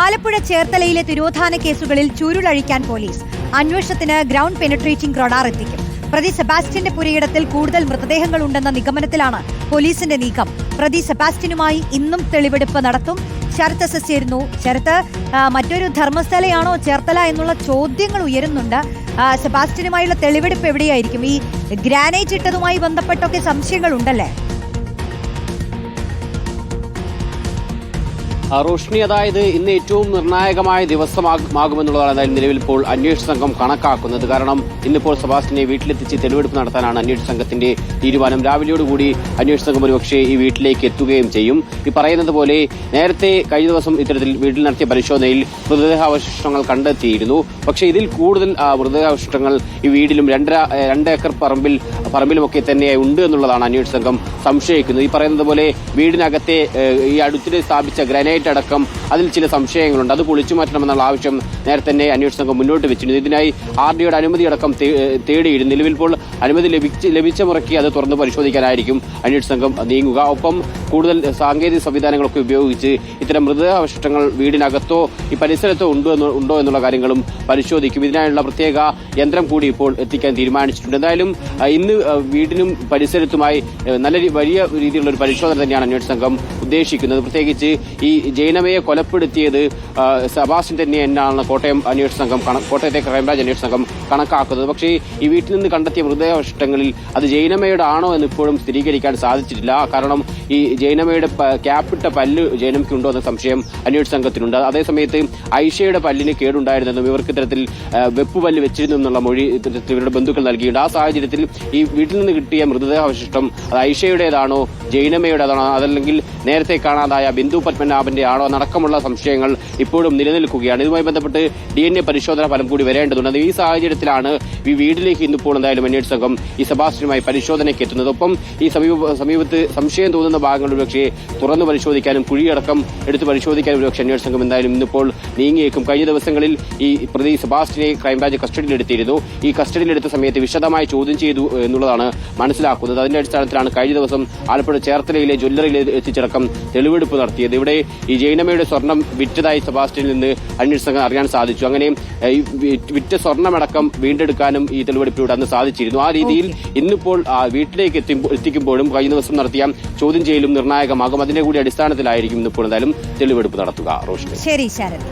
ആലപ്പുഴ ചേർത്തലയിലെ തിരോധാന കേസുകളിൽ ചുരുളഴിക്കാൻ പോലീസ്. അന്വേഷണത്തിന് ground penetrating radar എത്തിക്കും. പ്രതി സെബാസ്റ്റ്യന്റെ പുരയിടത്തിൽ കൂടുതൽ മൃതദേഹങ്ങൾ ഉണ്ടെന്ന നിഗമനത്തിലാണ് പോലീസിന്റെ നീക്കം. പ്രതി സെബാസ്റ്റ്യനുമായി ഇന്നും തെളിവെടുപ്പ് നടത്തും. ശരത് എസ് ചേരുന്നു. ശരത്ത്, മറ്റൊരു ധർമ്മസ്ഥലയാണോ ചേർത്തല എന്നുള്ള ചോദ്യങ്ങൾ ഉയരുന്നുണ്ട്. സെബാസ്റ്റ്യനുമായുള്ള തെളിവെടുപ്പ് എവിടെയായിരിക്കും? ഈ ഗ്രാനൈറ്റ് ഇട്ടതുമായി ബന്ധപ്പെട്ടൊക്കെ സംശയങ്ങൾ ഉണ്ടല്ലേ? റോഷ്നി, അതായത് ഇന്ന് ഏറ്റവും നിർണായകമായ ദിവസമാകുമെന്നുള്ളതാണ് എന്തായാലും നിലവിൽ ഇപ്പോൾ അന്വേഷണ സംഘം കണക്കാക്കുന്നത്. കാരണം ഇന്നിപ്പോൾ സെബാസ്റ്റ്യനെ വീട്ടിലെത്തിച്ച് തെളിവെടുപ്പ് നടത്താനാണ് അന്വേഷണ സംഘത്തിന്റെ തീരുമാനം. രാവിലെയോടുകൂടി അന്വേഷണ സംഘം ഒരുപക്ഷെ ഈ വീട്ടിലേക്ക് എത്തുകയും ചെയ്യും. ഈ പറയുന്നത് പോലെ നേരത്തെ കഴിഞ്ഞ ദിവസം ഇത്തരത്തിൽ വീട്ടിൽ നടത്തിയ പരിശോധനയിൽ മൃതദേഹാവശിഷ്ടങ്ങൾ കണ്ടെത്തിയിരുന്നു. പക്ഷേ ഇതിൽ കൂടുതൽ മൃതദേഹാവശിഷ്ടങ്ങൾ ഈ വീടിലും 2 ഏക്കർ പറമ്പിലുമൊക്കെ തന്നെ ഉണ്ട് എന്നുള്ളതാണ് അന്വേഷണ സംഘം സംശയിക്കുന്നത്. ഈ പറയുന്നത് പോലെ വീടിനകത്തെ ഈ അടുത്തിടെ സ്ഥാപിച്ച ഗ്രാനൈറ്റ് അടക്കം അതിൽ ചില സംശയങ്ങളുണ്ട്. അത് പൊളിച്ചു മാറ്റണമെന്നുള്ള ആവശ്യം നേരത്തെ തന്നെ അന്വേഷണ സംഘം മുന്നോട്ട് വെച്ചിരുന്നു. ഇതിനായി RDOയുടെ അനുമതി അടക്കം തേടിയിരുന്നു. നിലവിൽ ഇപ്പോൾ അനുമതി ലഭിച്ച മുറയ്ക്ക് അത് തുറന്ന് പരിശോധിക്കാനായിരിക്കും അന്വേഷണ സംഘം നീങ്ങുക. ഒപ്പം കൂടുതൽ സാങ്കേതിക സംവിധാനങ്ങളൊക്കെ ഉപയോഗിച്ച് ഇത്തരം മൃതദേഹാവശിഷ്ടങ്ങൾ വീടിനകത്തോ ഈ പരിസരത്തോ ഉണ്ടോ എന്നുള്ള കാര്യങ്ങളും പരിശോധിക്കും. ഇതിനായുള്ള പ്രത്യേക യന്ത്രം കൂടി ഇപ്പോൾ എത്തിക്കാൻ തീരുമാനിച്ചിട്ടുണ്ട്. എന്തായാലും ഇന്ന് വീടിനും പരിസരത്തുമായി നല്ല വലിയ രീതിയിലുള്ള ഒരു പരിശോധന തന്നെയാണ് അന്വേഷണ സംഘം ഉദ്ദേശിക്കുന്നത്. പ്രത്യേകിച്ച് ഈ ജൈനമയെ കൊലപ്പെടുത്തിയത് സെബാസ്റ്റ്യൻ തന്നെ എന്നാണ് കോട്ടയത്തെ ക്രൈംബ്രാഞ്ച് അന്വേഷണ സംഘം കണക്കാക്കുന്നത്. പക്ഷേ ഈ വീട്ടിൽ നിന്ന് കണ്ടെത്തിയ മൃതദേഹാവശിഷ്ടങ്ങളിൽ അത് ജൈനമയുടെ ആണോ എന്ന് ഇപ്പോഴും സ്ഥിരീകരിക്കാൻ സാധിച്ചിട്ടില്ല. കാരണം ഈ ജൈനമയുടെ ക്യാപ്പിട്ട പല്ല് ജൈനമയ്ക്കുണ്ടോ എന്ന സംശയം അന്വേഷണ സംഘത്തിനുണ്ട്. അതേസമയത്ത് ഐഷയുടെ പല്ലിന് കേടുണ്ടായിരുന്നെന്നും ഇവർക്ക് ഇത്തരത്തിൽ വെപ്പുപല്ല് വെച്ചിരുന്നു എന്നുള്ള മൊഴി ഇവരുടെ ബന്ധുക്കൾ നൽകിയിട്ടുണ്ട്. ആ സാഹചര്യത്തിൽ ഈ വീട്ടിൽ നിന്ന് കിട്ടിയ മൃതദേഹാവശിഷ്ടം അത് ഐഷയുടേതാണോ ജൈനമയുടേതാണോ അതല്ലെങ്കിൽ നേരത്തെ കാണാതായ ബിന്ദു പത്മനാഭന്റെ ആണോ എന്നടക്കമുള്ള സംശയങ്ങൾ ഇപ്പോഴും നിലനിൽക്കുകയാണ്. ഇതുമായി ബന്ധപ്പെട്ട് DNA പരിശോധന ഫലം കൂടി വരേണ്ടതുണ്ട്. ഈ സാഹചര്യത്തിലാണ് ഈ വീട്ടിലേക്ക് ഇന്നിപ്പോൾ എന്തായാലും അന്വേഷണ സംഘം ഈ സെബാസ്റ്റ്യനുമായി പരിശോധനയ്ക്ക് എത്തുന്നത്. ഒപ്പം ഈ സമീപത്ത് സംശയം തോന്നുന്ന ഭാഗങ്ങൾ ഒരുപക്ഷെ തുറന്നു പരിശോധിക്കാനും കുഴിയടക്കം എടുത്ത് പരിശോധിക്കാനും ഒരുപക്ഷെ അന്വേഷണ സംഘം എന്തായാലും ഇന്നിപ്പോൾ നീങ്ങിയേക്കും. കഴിഞ്ഞ ദിവസങ്ങളിൽ ഈ പ്രതി സെബാസ്റ്റ്യനെ ക്രൈംബ്രാഞ്ച് കസ്റ്റഡിയിലെടുത്തിരുന്നു. ഈ കസ്റ്റഡിയിലെടുത്ത സമയത്ത് വിശദമായി ചോദ്യം ചെയ്തു എന്നുള്ളതാണ് മനസ്സിലാക്കുന്നത്. അതിന്റെ അടിസ്ഥാനത്തിലാണ് കഴിഞ്ഞ ദിവസം ആലപ്പുഴ ചേർത്തലയിലെ ജ്വല്ലറിയിൽ എത്തിച്ചടക്കം തെളിവെടുപ്പ് നടത്തിയത്. ഇവിടെ ഈ ജൈനമയുടെ സ്വർണം വിറ്റതായി സെബാസ്റ്റ്യനിൽ നിന്ന് അന്വേഷണ സംഘം അറിയാൻ സാധിച്ചു. അങ്ങനെ വിറ്റ സ്വർണ്ണമടക്കം വീണ്ടെടുക്കാനും ഈ തെളിവെടുപ്പിലൂടെ അന്ന് സാധിച്ചിരുന്നു. ആ രീതിയിൽ ഇന്നിപ്പോൾ വീട്ടിലേക്ക് എത്തിക്കുമ്പോഴും കഴിഞ്ഞ ദിവസം നടത്തിയ ചോദ്യം ചെയ്യലും നിർണായകമാകും. അതിന്റെ കൂടി അടിസ്ഥാനത്തിലായിരിക്കും ഇന്നിപ്പോൾ എന്തായാലും തെളിവെടുപ്പ് നടത്തുക. റോഷ്നി, ശരി ശരത്.